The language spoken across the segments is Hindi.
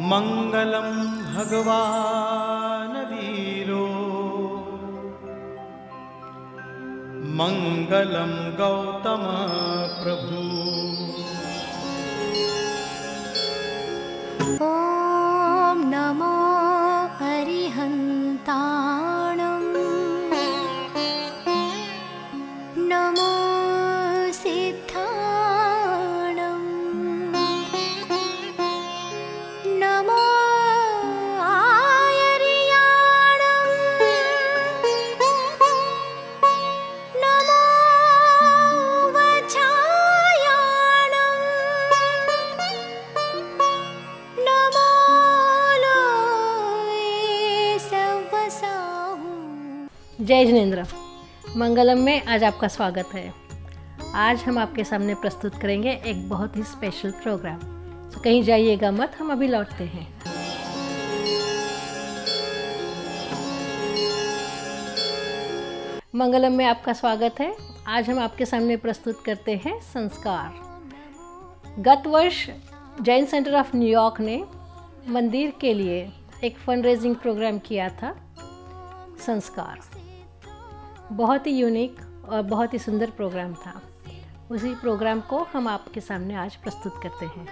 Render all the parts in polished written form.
मंगलम भगवान वीरो मंगलम गौतम प्रभु। ओम नमो अरिहन्ताणं नमो सिद्धाणं नमो आयर्याणं नमो वचायाणं नमो लोये सवसाहु। जय जिनेंद्र। मंगलम में आज आपका स्वागत है। आज हम आपके सामने प्रस्तुत करेंगे एक बहुत ही स्पेशल प्रोग्राम। तो कहीं जाइएगा मत, हम अभी लौटते हैं। मंगलम में आपका स्वागत है। आज हम आपके सामने प्रस्तुत करते हैं संस्कार। गत वर्ष जैन सेंटर ऑफ न्यूयॉर्क ने मंदिर के लिए एक फंड रेजिंग प्रोग्राम किया था, संस्कार। बहुत ही यूनिक और बहुत ही सुंदर प्रोग्राम था। उसी प्रोग्राम को हम आपके सामने आज प्रस्तुत करते हैं।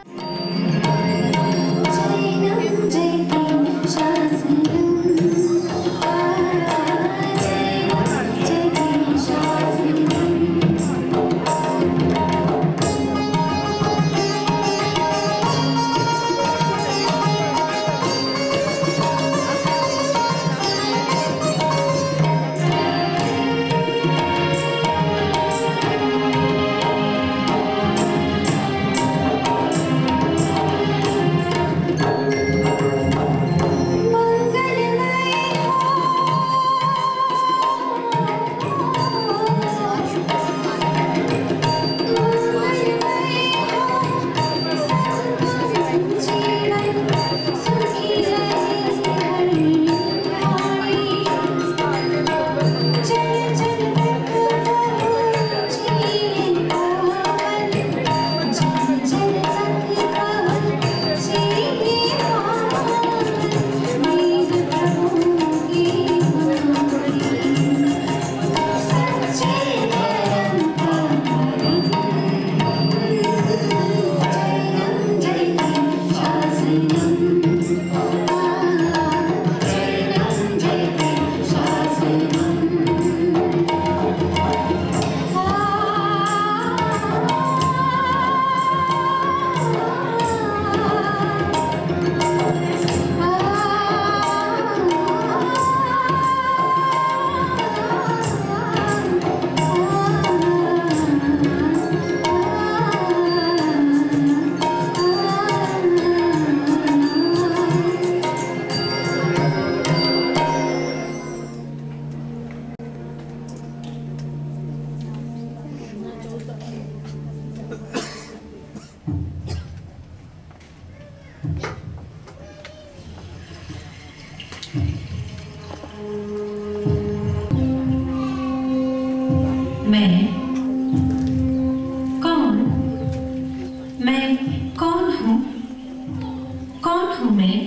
कौन हूँ मैं?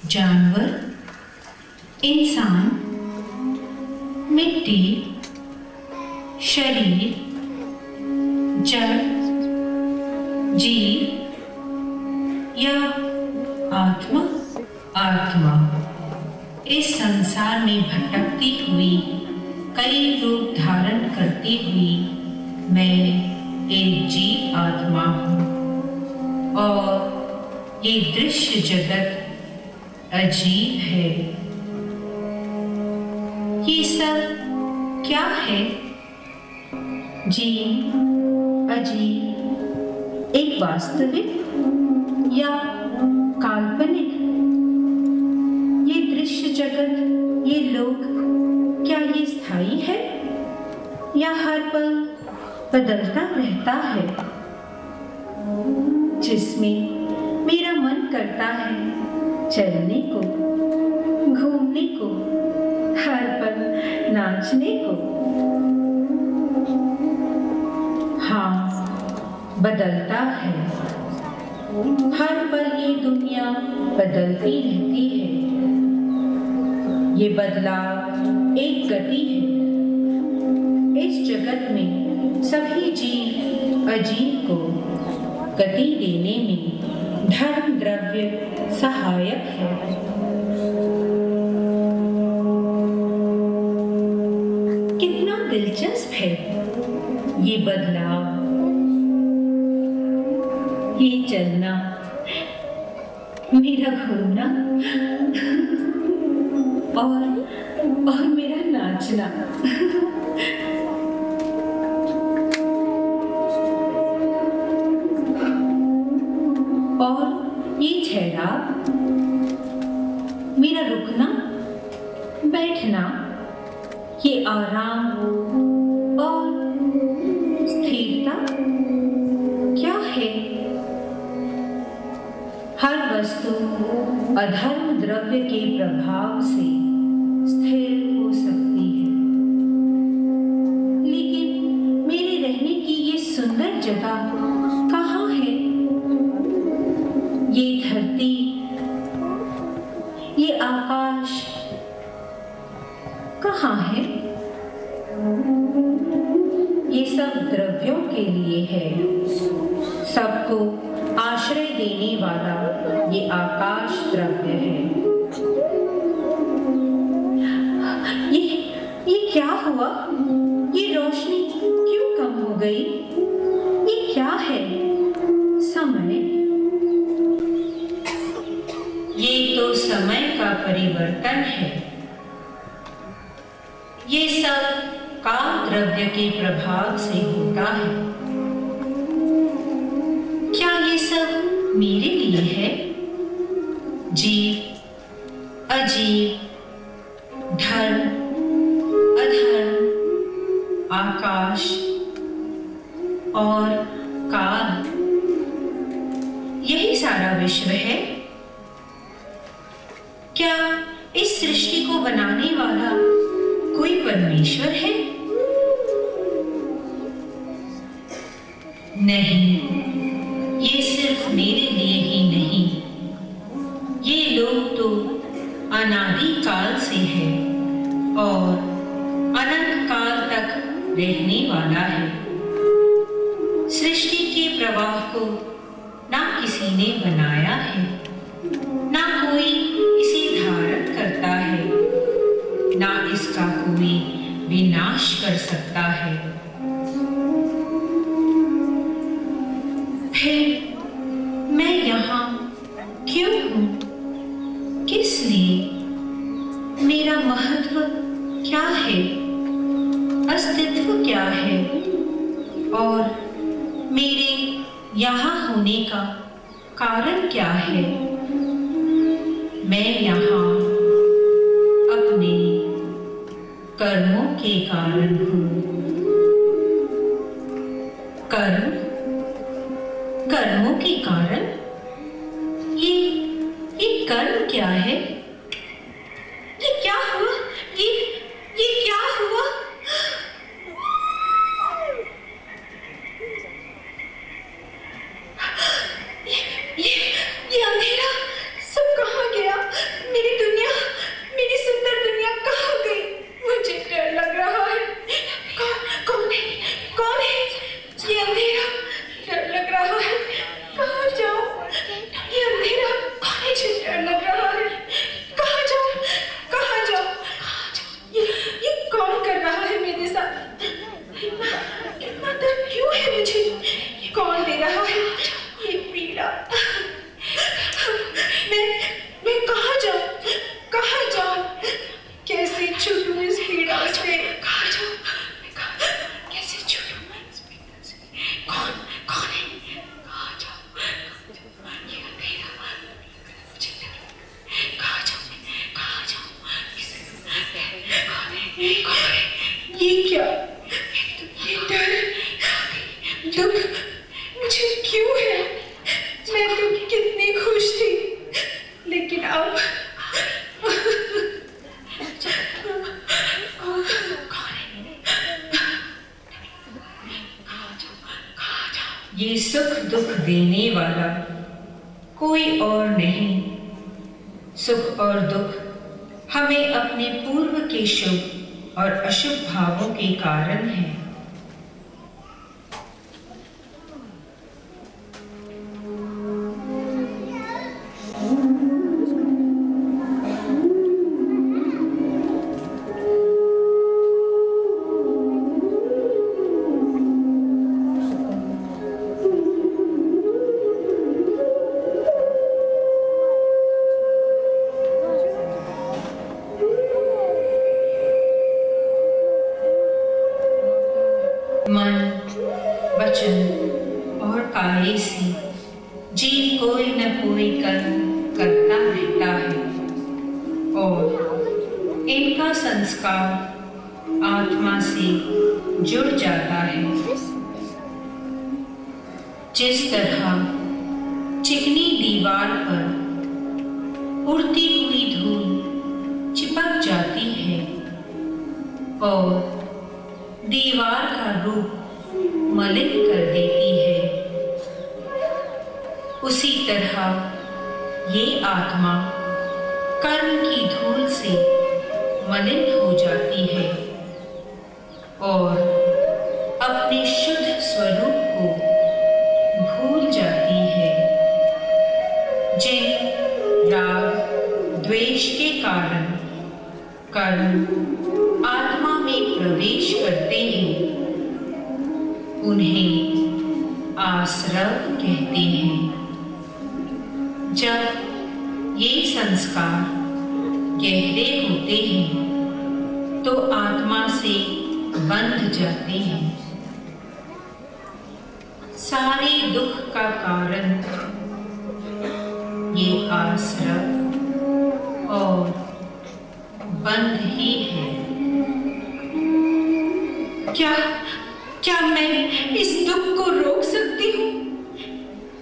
जानवर, इंसान, मिट्टी, शरीर, जड़, जीव या आत्मा? इस संसार में भटकती हुई, कई रूप धारण करती हुई मैं एक जीव आत्मा हूँ और ये दृश्य जगत अजीब है। ये सब क्या है? जीव, अजीब, एक वास्तविक या काल्पनिक? ये दृश्य जगत, ये लोक, क्या ये स्थायी है या हर पल बदलता रहता है, जिसमें मेरा मन करता है चलने को, घूमने को, हर पल नाचने को? हाँ, बदलता है हर पल ये दुनिया बदलती रहती है। ये बदलाव एक गति है। इस जगत में सभी जीव अजीब को गति देने में धर्म द्रव्य सहायक है। कितना दिलचस्प है ये बदलाव, ये चलना, मेरा घूमना और मेरा नाचना। और ये ठहराव, मेरा रुकना, बैठना, ये आराम और स्थिरता क्या है? हर वस्तु अधर्म द्रव्य के प्रभाव से स्थिर हो सकती है, लेकिन मेरे रहने की ये सुंदर जगह कहाँ है? ये धरती, ये आकाश कहाँ है? ये सब द्रव्यों के लिए है। सबको आश्रय देने वाला ये आकाश द्रव्य है। ये क्या हुआ? ये रोशनी क्यों कम हो गई? ये क्या है? समय? ये तो समय का परिवर्तन है। ये सब काम द्रव्य के प्रभाव से होता है। क्या ये सब मेरे लिए है? जीव, अजीव, धर्म, अधर्म, आकाश और काल, यही सारा विश्व है। क्या इस सृष्टि को बनाने वाला कोई परमेश्वर है? नहीं, ये सिर्फ मेरे लिए ही नहीं, ये लोग तो अनादि काल से है और अनंत काल तक रहने वाला है। सृष्टि के प्रवाह को ना किसी ने बनाया है, ना कोई इसे धारण करता है, ना इसका कोई विनाश कर सकता है। फिर मैं यहाँ क्यों हूँ? किस लिए? मेरा महत्व क्या है? अस्तित्व क्या है? और मेरे यहाँ होने का कारण क्या है? मैं यहाँ अपने कर्मों के कारण हूँ। कर्मों के कारण? ये कर्म क्या है? ये क्या हुआ? ये क्या हुआ? ये अंधेरा सब कहाँ गया? मेरी दुनिया, मेरी सुंदर दुनिया कहाँ गई? मुझे डर लग रहा है। कौन है? कौन है? ये अंधेरा, डर लग रहा है। कहाँ जाऊं? ये अंधेरा, मुझे डर लग रहा है। कहाँ जाऊं? कहाँ जाऊं? ये कौन कर रहा है मेरे साथ? इतना दर्द क्यों है मुझे? कौन दे रहा है ये पीड़ा? मैं कहाँ जाऊं? कहाँ जाऊं? कैसे छूटूं इस पीड़ा से? कहाँ जाऊं? कैसे छूटूं इस पीड़ा से? कौन है? कहाँ जाऊं? ये अंधेरा, मुझे डर लग रहा है। कहाँ जाऊं? कहाँ जाऊं? कौन है? ये क्या? ये डर, दुख मुझे क्यों है? मैं तो कितनी खुश थी, लेकिन अब ये सुख दुख देने वाला कोई और नहीं। सुख और दुख हमें अपने पूर्व के शुभ और अशुभ भावों के कारण हैं। मन, वचन और काये से जीव कोई न कोई कर्म करता रहता है और इनका संस्कार आत्मा से जुड़ जाता है। जिस तरह चिकनी दीवार पर उड़ती हुई धूल चिपक जाती है और दीवार का रूप मलिन कर देती है, उसी तरह ये आत्मा कर्म की धूल से मलिन हो जाती है और अपने शुद्ध स्वरूप को भूल जाती है। जिन राग द्वेष के कारण कर्म आत्मा में प्रवेश करते हैं उन्हें आश्रव कहते हैं। जब ये संस्कार गहरे होते हैं तो आत्मा से बंध जाते हैं। सारे दुख का कारण ये आश्रव और बंध ही है। क्या मैं इस दुख को रोक सकती हूँ?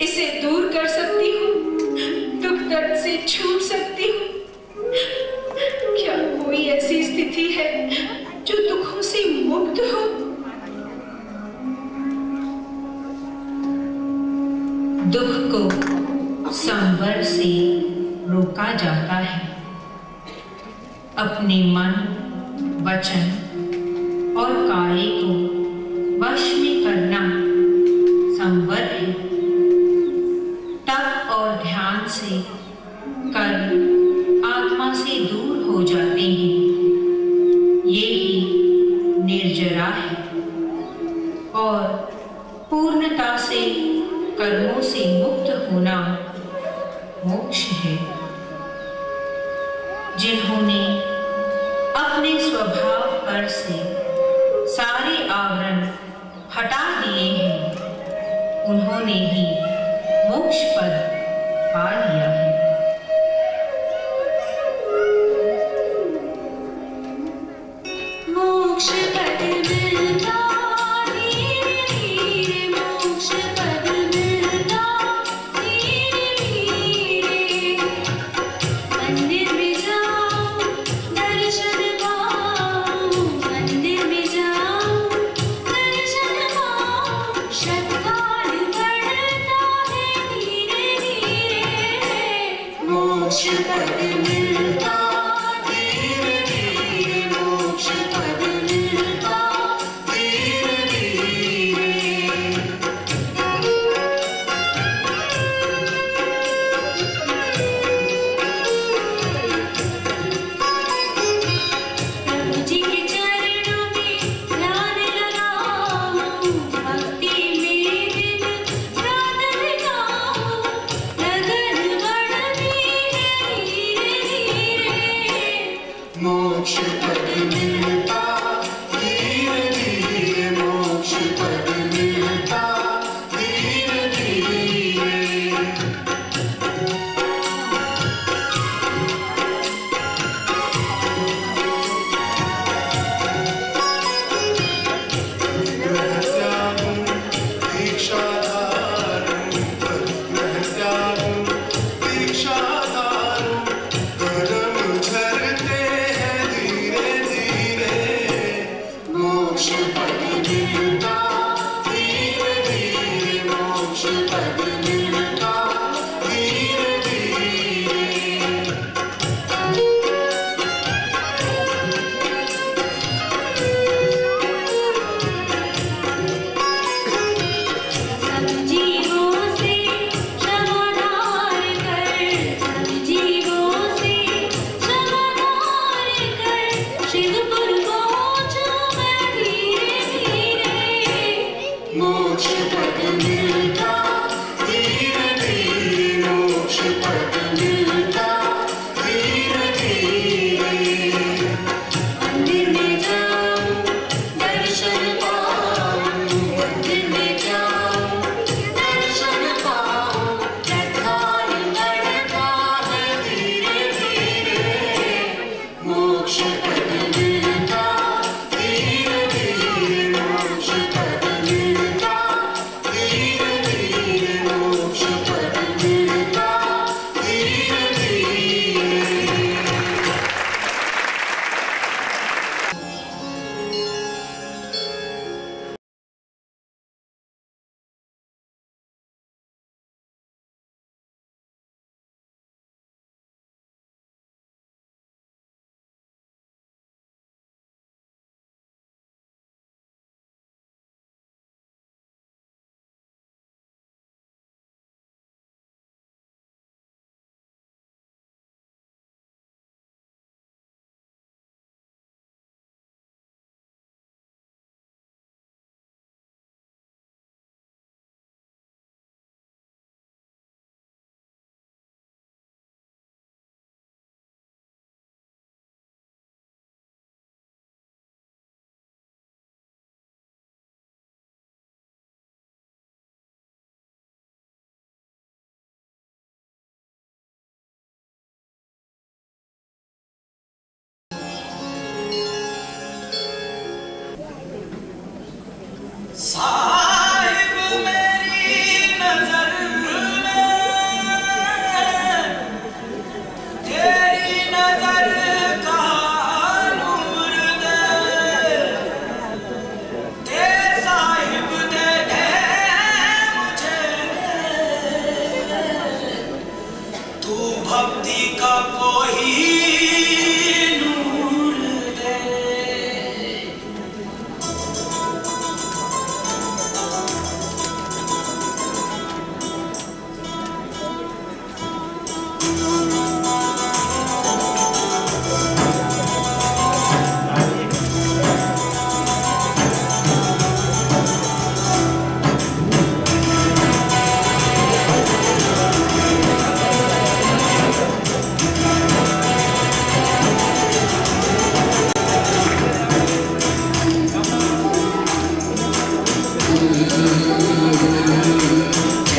इसे दूर कर सकती हूँ? दुख दर्द से छूट सकती हूँ? क्या कोई ऐसी स्थिति है जो दुखों से मुक्त हो? दुख को संवर से रोका जाता है। अपने मन, वचन और काये को वश में करना संवर है। तप और ध्यान से कर्म आत्मा से दूर हो जाते हैं। ये ही निर्जरा है और पूर्णता से कर्मों से मुक्त होना मोक्ष है। जिन्होंने अपने स्वभाव पर से सारे आवरण हटा दिए हैं उन्होंने ही मोक्ष पद पा लिया है। मोक्ष पद मिलता धीरे धीरे, मोक्ष पद मिलता धीरे धीरे। मंदिर में जाऊं दर्शन पाऊं, मंदिर में जाऊं दर्शन पाऊं। श्रद्धाल बढ़ता है धीरे धीरे। मोक्ष पद मिलता धीरे धीरे, मोक्ष पद मिलता धीरे धीरे। प्रभु जी के चरणों में ध्यान लगाऊं, भक्ति में दिन रात बिताऊं। लगन बढ़ती है धीरे धीरे। मोक्ष पद मिलता धीरे धीरे, मोक्ष पद मिलता धीरे धीरे। ग्रहत्यागं दीक्षाधारं, ग्रहत्यागं दीक्षाधारं। कदम झरते हैं धीरे धीरे। मोक्ष पद मिलता धीरे धीरे, मोक्ष पद मिलता धीरे मोक्ष पद मिलता, धीरे धीरे मोक्ष पद मिलता, धीरे धीरे। मंदिर में जाऊं दर्शन पाऊं, मंदिर में जाऊं दर्शन पाऊं, प्रधान लड़का है धीरे धीरे मोक्ष पद मिलता, धीरे धीरे मोक्ष पद मिलता, धीरे धीरे मोक्ष पद मिलता, धीरे धीरे। साहिब मेरी नजर में तेरी नजर का नूर दे साहिब दे मुझे तू भक्ति का कोई नूर दे।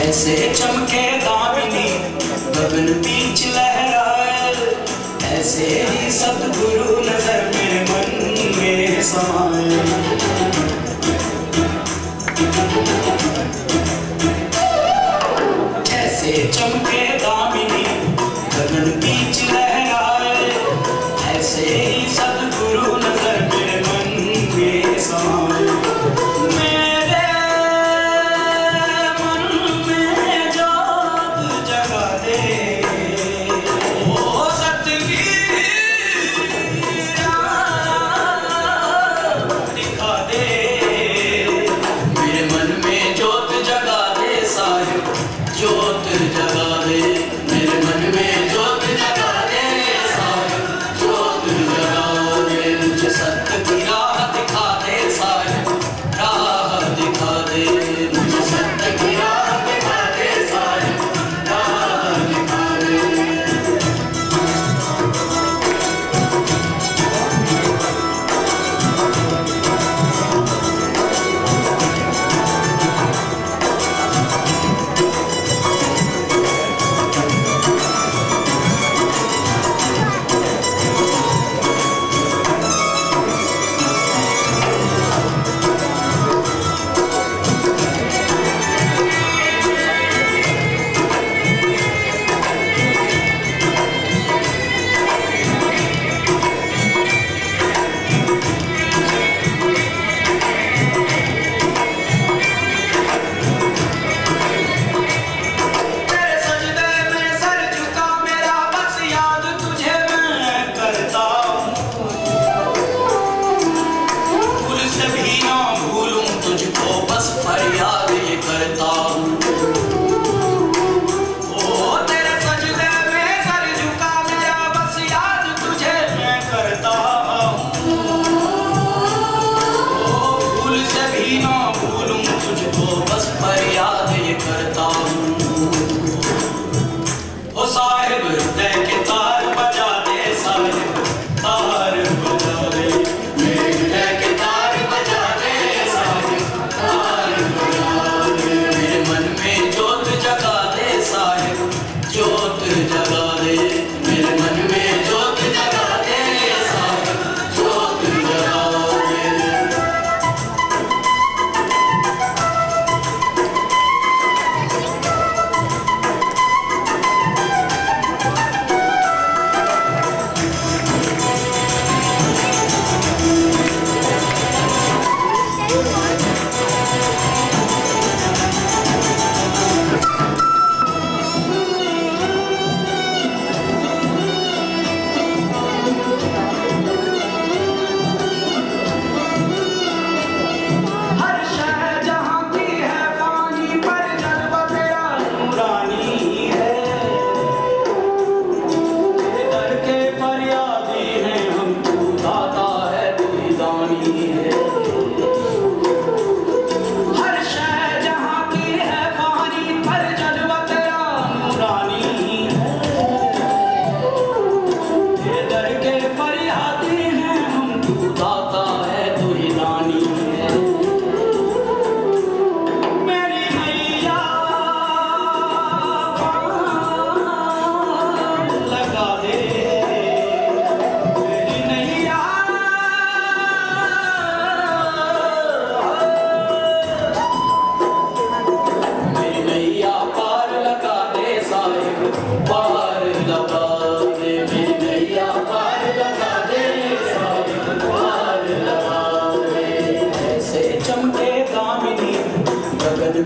ऐसे चमके दामिनी गगन बीच लहराए, ऐसे ही सतगुरु नजर मेरे मन में समाए। ऐसे चमके दामिनी गगन बीच लहराए, ऐसे ही सतगुरु नजर मेरे मन में समाए। मेरे मन में जोत जगा दे ओ सतवीरा, दिखा दे मेरे मन में जोत जगा दे साहिब, जोत जगा दे मेरे मन में जोत जगा दे साहिब, जोत जगा दे मुझे सत्य की राह दिखा दे साहिब, राह दिखा दे मुझे सत्य की राह दिखा दे साहिब, राह दिखा दे। तेरे सजदे में सर झुका मेरा बस याद तुझे मैं करता हूँ, भूल से भी ना भूलूं तुझको बस फरियाद ये करता हूँ। ओ तेरे सजदे में सर झुका मेरा बस याद तुझे मैं करता हूँ, ओ भूल से भी ना भूलूं तुझको बस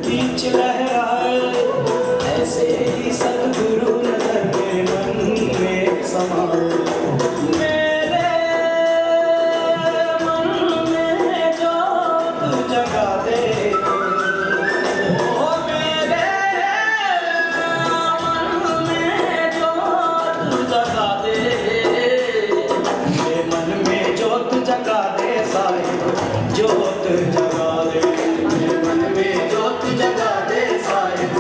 बीच लहराए ऐसे ही सद्गुरु नजर मेरे मन में समाए मेरे मन में जोत जगा दे ओ मेरे मन में जोत जगा दे मेरे मन में जोत जगा दे साहिब जोत जगा दे मेरे मन में जोत जगा दे साहिब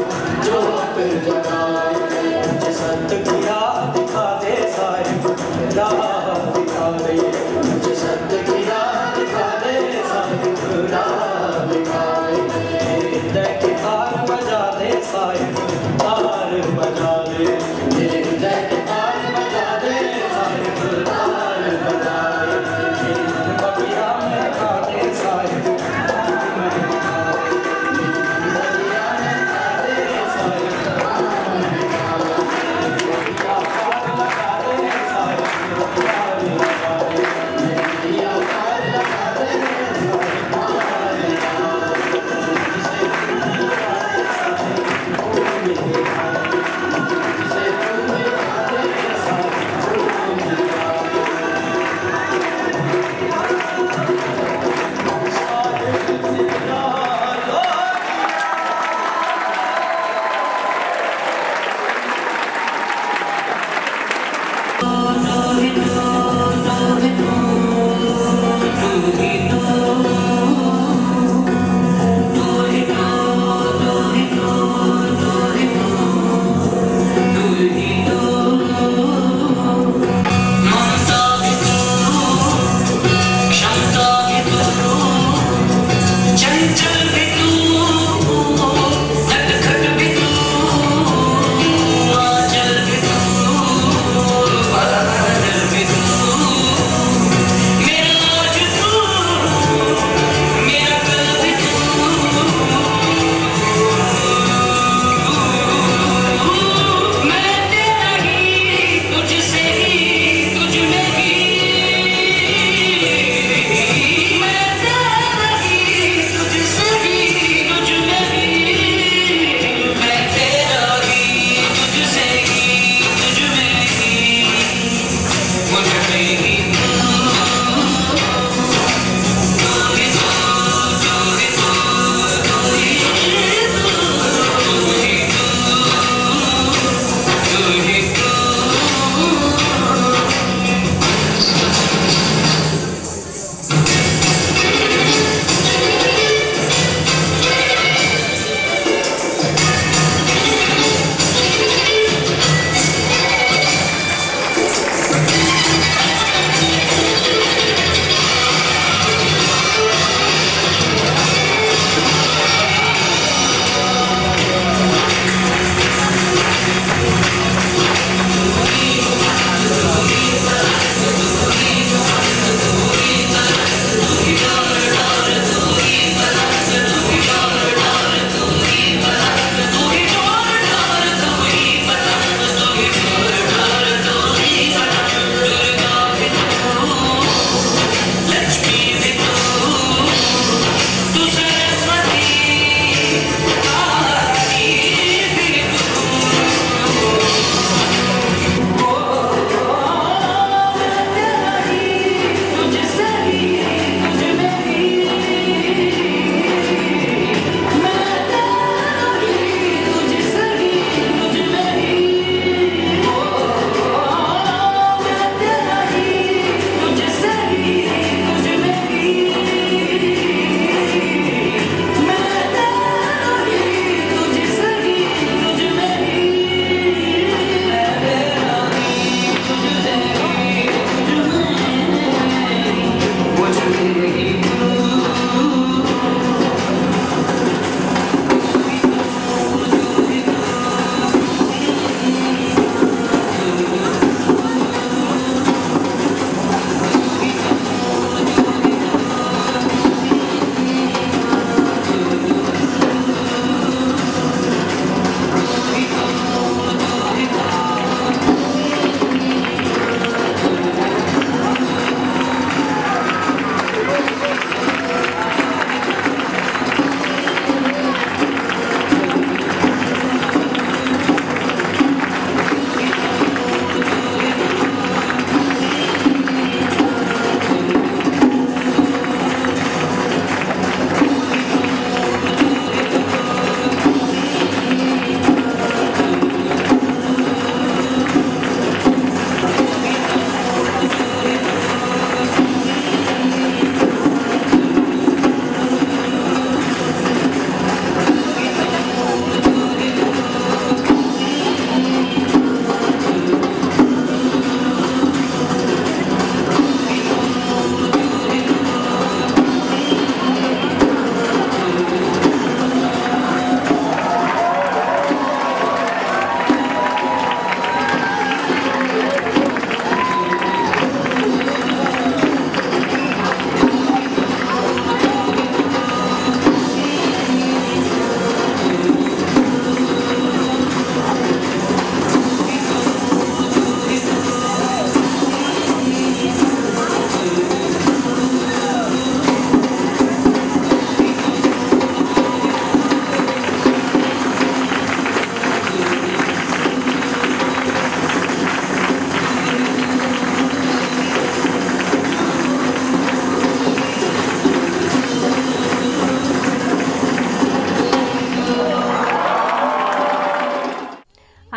जोत जगा दे मुझे सत्य की राह दिखा दे साहिब राह दिखा दे मुझे सत्य की राह दिखा दे साहिब राह दिखा दे मेरे हृदय के तार बजा दे साहिब तार बजा दे मेरे हृदय के तार बजा दे साहिब तार बजा दे मेरे मन बगिया में रखा दे साहिब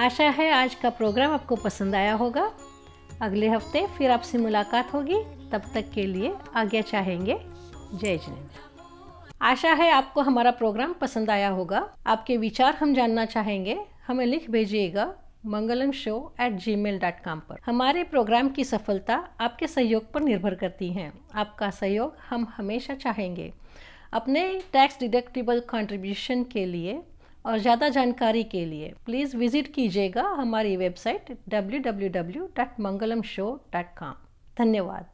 आशा है आज का प्रोग्राम आपको पसंद आया होगा। अगले हफ्ते फिर आपसे मुलाकात होगी। तब तक के लिए आज्ञा चाहेंगे। जय जिनेंद्र। आशा है आपको हमारा प्रोग्राम पसंद आया होगा। आपके विचार हम जानना चाहेंगे। हमें लिख भेजिएगा mangalamshow@gmail.com पर। हमारे प्रोग्राम की सफलता आपके सहयोग पर निर्भर करती है। आपका सहयोग हम हमेशा चाहेंगे। अपने टैक्स डिडक्टिबल कंट्रीब्यूशन के लिए और ज़्यादा जानकारी के लिए प्लीज़ विजिट कीजिएगा हमारी वेबसाइट www.mangalamshow.com। धन्यवाद।